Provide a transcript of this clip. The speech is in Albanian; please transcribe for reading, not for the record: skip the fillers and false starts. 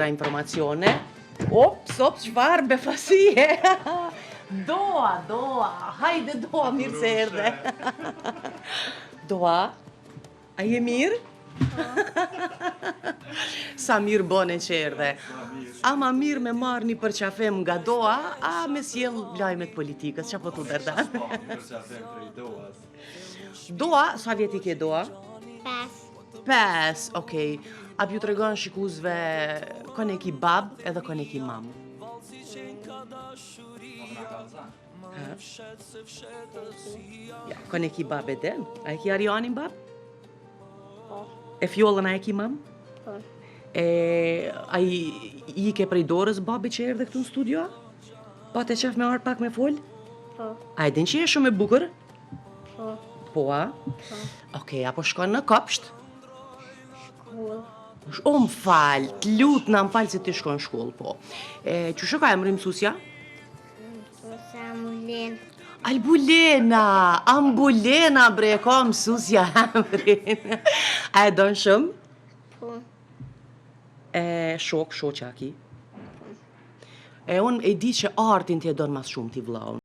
informacione. Ops, çfarë befasie. Doa. Hajde Doa, mirë se erdhe. Doa, a je mirë? Sa mirë bone që erdhe. Ama mirë me marrë një përqafem nga Doa, a me sjell lajmet politikës, qa po tu dërdan? Doa, sa vjeti ke Doa? 5, okej. A pju të regon shikuzve kone ki bab edhe kone ki mam? Ja, kone ki bab edhe? A e ki Arianin bab? E fjollën a e ki mam? A i ke prej dorës babi që erdhe këtu në studio? Pa te qef me arë pak me fol? A e din që e shumë e bukër? Po, a? Okej, apo shkon në kopsht? O më falë, të lutë në më falë se ti shkon në shkollë, po. Qështë ka emri mësusja? Albulena, bre, ka mësusja emrin. A e donë shumë? Po. Shoqa ki? Unë e di që artin ti e donë mas shumë ti vllaun.